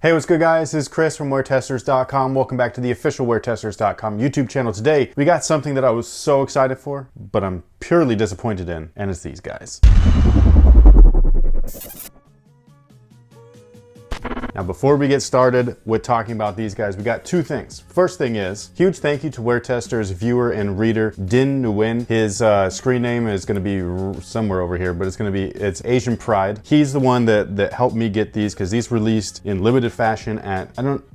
Hey, what's good guys? This is Chris from WearTesters.com. Welcome back to the official WearTesters.com YouTube channel. Today, we got something that I was so excited for, but I'm purely disappointed in, and it's these guys. Now, before we get started with talking about these guys, we got two things. First thing is, huge thank you to WearTesters viewer and reader Din Nguyen. His screen name is going to be somewhere over here, but it's Asian Pride. He's the one that helped me get these because these released in limited fashion at,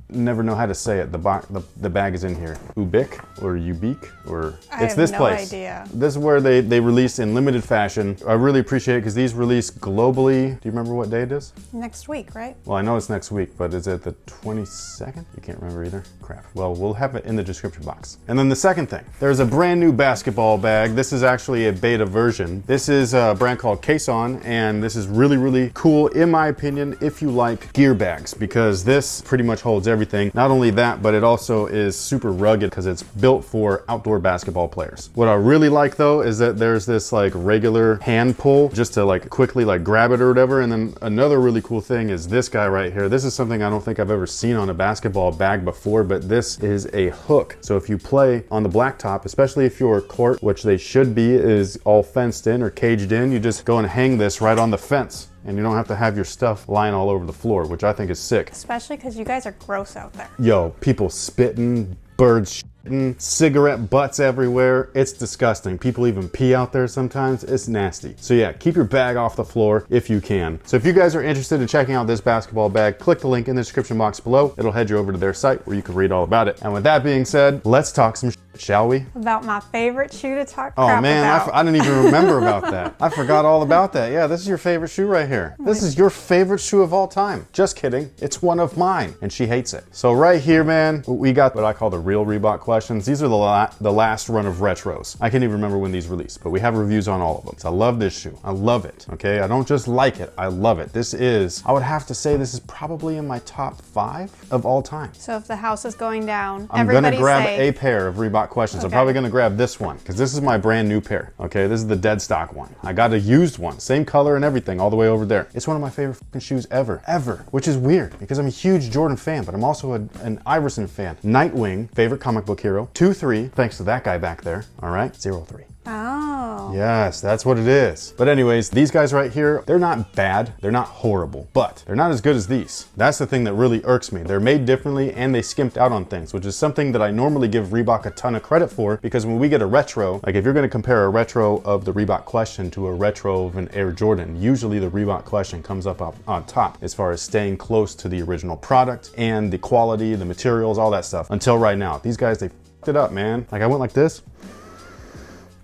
never know how to say it. The bag is in here. Ubik or Ubik or it's this place. I have no idea. This is where they released in limited fashion. I really appreciate it because these release globally. Do you remember what day it is? Next week, right? Well, I know it's next week, but is it the 22nd? You can't remember either. Crap. Well, we'll have it in the description box. And then the second thing, there's a brand new basketball bag. This is actually a beta version. This is a brand called Caisson, and this is really, really cool in my opinion if you like gear bags because this pretty much holds everything. Not only that, but it also is super rugged because it's built for outdoor basketball players. What I really like though is that there's this like regular hand pull just to like quickly like grab it or whatever. And then another really cool thing is this guy right here. This is something I don't think I've ever seen on a basketball bag before, but this is a hook. So if you play on the blacktop, especially if your court, which they should be, is all fenced in or caged in, you just go and hang this right on the fence. And you don't have to have your stuff lying all over the floor, which I think is sick. Especially because you guys are gross out there. Yo, people spitting, birds shitting, cigarette butts everywhere. It's disgusting. People even pee out there sometimes. It's nasty. So yeah, keep your bag off the floor if you can. So if you guys are interested in checking out this basketball bag, click the link in the description box below. It'll head you over to their site where you can read all about it. And with that being said, let's talk some shit, shall we? About my favorite shoe to talk crap about. Man, I didn't even remember about that. I forgot all about that. Yeah, this is your favorite shoe right here. This is your favorite shoe of all time. Just kidding. It's one of mine, and she hates it. So right here, man, we got what I call the real Reebok questions. These are the last run of retros. I can't even remember when these released, but we have reviews on all of them. So I love this shoe. I love it, okay? I don't just like it, I love it. This is, I would have to say this is probably in my top 5 of all time. So if the house is going down, I'm gonna grab a pair of Reebok questions. Okay. I'm probably gonna grab this one, because this is my brand new pair, okay? This is the dead stock one. I got a used one, same color and everything, all the way over there. It's one of my favorite fucking shoes ever, which is weird, because I'm a huge Jordan fan, but I'm also an Iverson fan. Nightwing, favorite comic book hero. 2-3, thanks to that guy back there, all right? 0-3. Oh. Yes, that's what it is. But anyways, these guys right here, they're not bad, they're not horrible, but they're not as good as these. That's the thing that really irks me. They're made differently and they skimped out on things, which is something that I normally give Reebok a ton of credit for, because when we get a retro, like if you're gonna compare a retro of the Reebok Question to a retro of an Air Jordan, usually the Reebok Question comes up on top as far as staying close to the original product and the quality, the materials, all that stuff. Until right now, these guys, they f***ed it up, man. Like I went like this,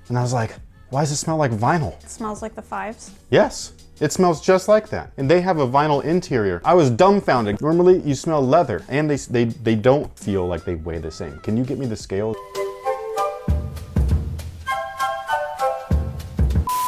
and I was like, why does it smell like vinyl? It smells like the 5s? Yes, it smells just like that. And they have a vinyl interior. I was dumbfounded. Normally you smell leather and they don't feel like they weigh the same. Can you get me the scale?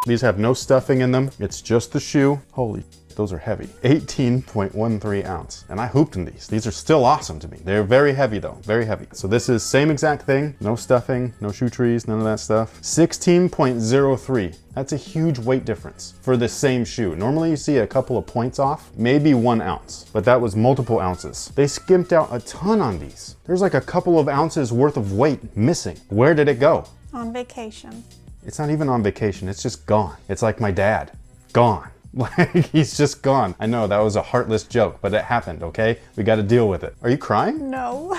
These have no stuffing in them. It's just the shoe. Holy, those are heavy. 18.13 ounce. And I hooped in these. These are still awesome to me. They're very heavy though, very heavy. So this is same exact thing. No stuffing, no shoe trees, none of that stuff. 16.03. That's a huge weight difference for the same shoe. Normally you see a couple of points off, maybe 1 ounce, but that was multiple ounces. They skimped out a ton on these. There's like a couple of ounces worth of weight missing. Where did it go? On vacation. It's not even on vacation, it's just gone. It's like my dad, gone. Like, he's just gone. I know that was a heartless joke, but it happened, okay? We gotta deal with it. Are you crying? No.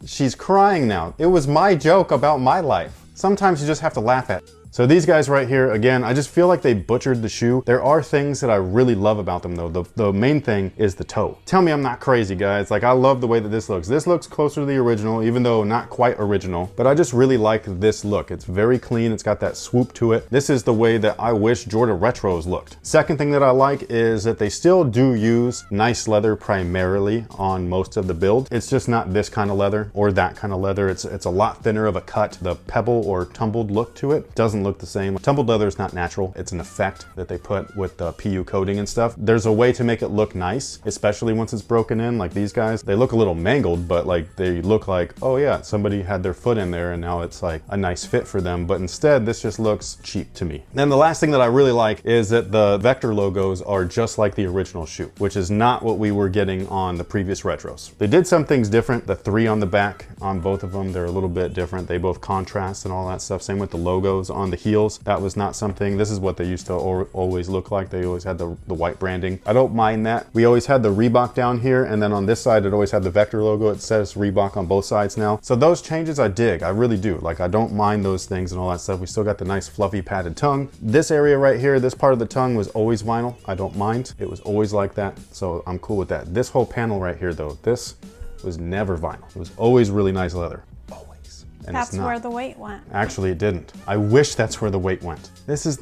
She's crying now. It was my joke about my life. Sometimes you just have to laugh at it. So these guys right here, again, I just feel like they butchered the shoe. There are things that I really love about them though. The main thing is the toe. Tell me I'm not crazy, guys. Like I love the way that this looks. This looks closer to the original, even though not quite original, but I just really like this look. It's very clean. It's got that swoop to it. This is the way that I wish Jordan Retros looked. Second thing that I like is that they still do use nice leather primarily on most of the build. It's just not this kind of leather or that kind of leather. It's a lot thinner of a cut. The pebble or tumbled look to it doesn't look the same. Tumbled leather is not natural. It's an effect that they put with the PU coating and stuff. There's a way to make it look nice, especially once it's broken in, like these guys. They look a little mangled, but like they look like, oh yeah, somebody had their foot in there and now it's like a nice fit for them. But instead, this just looks cheap to me. And the last thing that I really like is that the vector logos are just like the original shoe, which is not what we were getting on the previous retros. They did some things different. The 3 on the back on both of them, they're a little bit different. They both contrast and all that stuff. Same with the logos on the heels. That was not something, this is what they used to always look like. They always had the white branding. I don't mind that. We always had the Reebok down here, and then on this side, it always had the vector logo. It says Reebok on both sides now. So those changes I dig, I really do. Like, I don't mind those things and all that stuff. We still got the nice fluffy padded tongue. This area right here, this part of the tongue was always vinyl. I don't mind. It was always like that, so I'm cool with that. This whole panel right here though, this was never vinyl. It was always really nice leather. Always. And that's it's not. where the weight went. Actually, it didn't. I wish that's where the weight went. This is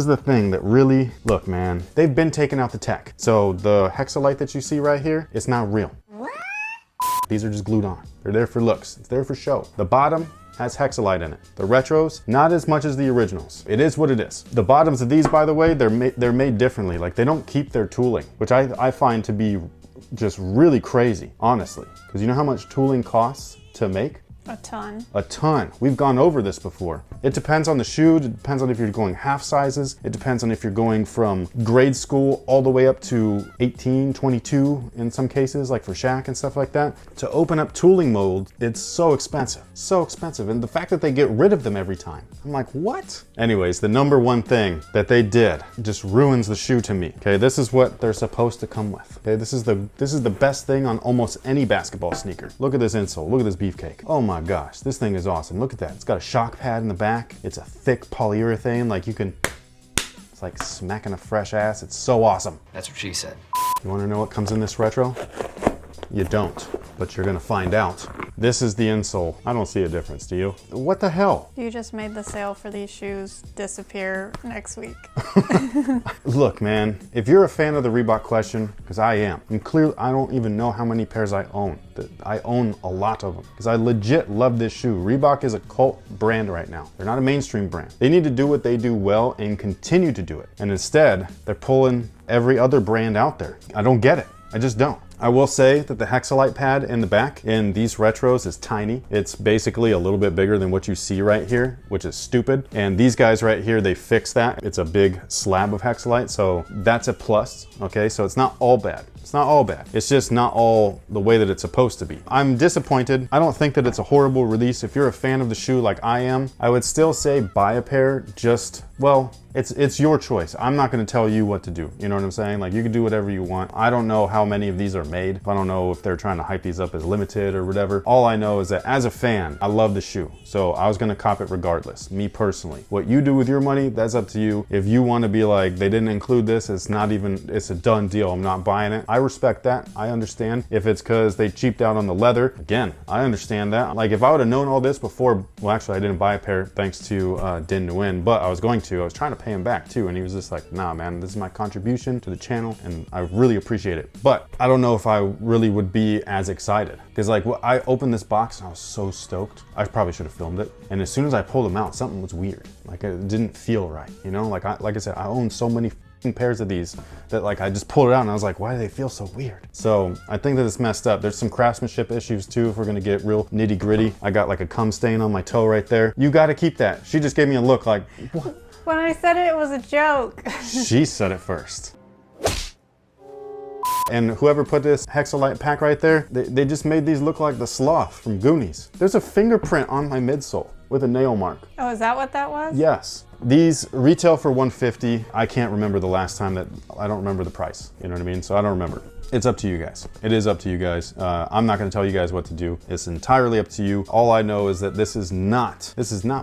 the thing that really, look man, they've been taking out the tech. So the hexalite that you see right here, it's not real. These are just glued on. They're there for looks. It's there for show. The bottom has hexalite in it. The retros, not as much as the originals. It is what it is. The bottoms of these, by the way, they're made differently. Like, they don't keep their tooling, which I find to be just really crazy, honestly. Because you know how much tooling costs to make? A ton. A ton. We've gone over this before. It depends on the shoe. It depends on if you're going half sizes. It depends on if you're going from grade school all the way up to 18, 22 in some cases, like for Shaq and stuff like that. To open up tooling molds, it's so expensive. So expensive. And the fact that they get rid of them every time, I'm like, what? Anyways, the number one thing that they did just ruins the shoe to me. Okay, this is what they're supposed to come with. Okay, this is the best thing on almost any basketball sneaker. Look at this insole. Look at this beefcake. Oh my gosh, this thing is awesome. Look at that. It's got a shock pad in the back. It's a thick polyurethane, like you can, it's like smacking a fresh ass. It's so awesome. That's what she said. You wanna know what comes in this retro? You don't, but you're gonna find out. This is the insole. I don't see a difference, do you? What the hell? You just made the sale for these shoes disappear next week. Look, man, if you're a fan of the Reebok Question, because I am, and clearly I don't even know how many pairs I own. I own a lot of them, because I legit love this shoe. Reebok is a cult brand right now. They're not a mainstream brand. They need to do what they do well and continue to do it. And instead, they're pulling every other brand out there. I don't get it. I just don't. I will say that the hexalite pad in the back in these retros is tiny. It's basically a little bit bigger than what you see right here, which is stupid. And these guys right here, they fix that. It's a big slab of hexalite, so that's a plus, okay? So it's not all bad. It's not all bad. It's just not all the way that it's supposed to be. I'm disappointed. I don't think that it's a horrible release. If you're a fan of the shoe like I am, I would still say buy a pair. Just, well, it's your choice. I'm not gonna tell you what to do. You know what I'm saying? Like, you can do whatever you want. I don't know how many of these are made. I don't know if they're trying to hype these up as limited or whatever. All I know is that as a fan, I love the shoe. So I was gonna cop it regardless, me personally. What you do with your money, that's up to you. If you wanna be like, they didn't include this, it's a done deal, I'm not buying it. I respect that, I understand. If it's cause they cheaped out on the leather, again, I understand that. Like, if I would've known all this before, well actually I didn't buy a pair thanks to Din Nguyen, but I was trying to pay him back too, and he was just like, nah man, this is my contribution to the channel and I really appreciate it. But I don't know if I really would be as excited, because like, I opened this box and I was so stoked. I probably should have filmed it, and as soon as I pulled them out, something was weird. Like, it didn't feel right, you know? Like I said, I own so many pairs of these that like I just pulled it out and I was like, why do they feel so weird? So I think that it's messed up. There's some craftsmanship issues too, if we're gonna get real nitty gritty. I got like a cum stain on my toe right there. You gotta keep that. She just gave me a look like, what? When I said it was a joke. She said it first. And whoever put this hexalite pack right there, they just made these look like the sloth from Goonies. There's a fingerprint on my midsole with a nail mark. Oh, is that what that was? Yes. These retail for $150. I can't remember the last time I don't remember the price. You know what I mean? So I don't remember. It's up to you guys. It is up to you guys. I'm not gonna tell you guys what to do. It's entirely up to you. All I know is that this is not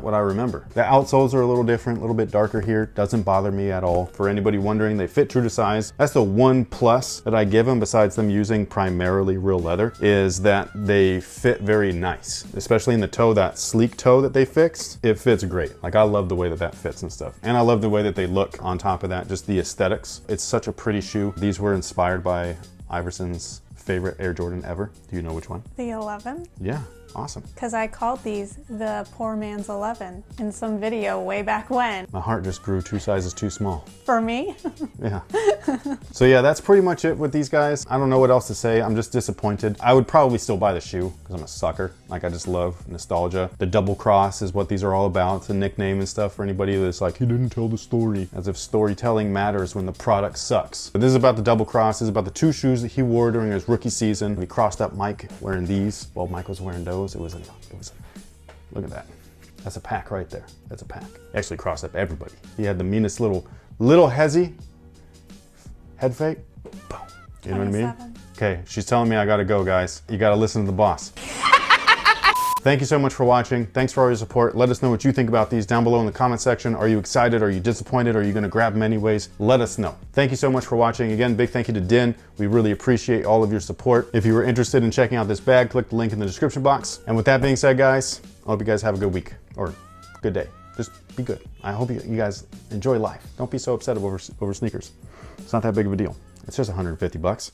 what I remember. The outsoles are a little different, a little bit darker here. Doesn't bother me at all. For anybody wondering, they fit true to size. That's the one plus that I give them, besides them using primarily real leather, is that they fit very nice. Especially in the toe, that sleek toe that they fixed, it fits great. Like, I love the way that fits and stuff. And I love the way that they look on top of that, just the aesthetics. It's such a pretty shoe. These were inspired by Iverson's favorite Air Jordan ever? Do you know which one? The 11? Yeah, awesome. Because I called these the poor man's 11 in some video way back when. My heart just grew 2 sizes too small. For me? Yeah. So yeah, that's pretty much it with these guys. I don't know what else to say. I'm just disappointed. I would probably still buy the shoe because I'm a sucker. Like, I just love nostalgia. The double cross is what these are all about. It's a nickname and stuff for anybody that's like, he didn't tell the story. As if storytelling matters when the product sucks. But this is about the double cross. This is about the 2 shoes that he wore during his rookie season. We crossed up Mike wearing these while Mike was wearing those. It was look at that. That's a pack right there. That's a pack. He actually crossed up everybody. He had the meanest little hezzy head fake. Boom. You know what I mean? Okay, she's telling me I gotta go, guys. You gotta listen to the boss. Thank you so much for watching. Thanks for all your support. Let us know what you think about these down below in the comment section. Are you excited? Are you disappointed? Are you gonna grab them anyways? Let us know. Thank you so much for watching. Again, big thank you to Din. We really appreciate all of your support. If you were interested in checking out this bag, click the link in the description box. And with that being said, guys, I hope you guys have a good week or good day. Just be good. I hope you guys enjoy life. Don't be so upset over sneakers. It's not that big of a deal. It's just 150 bucks.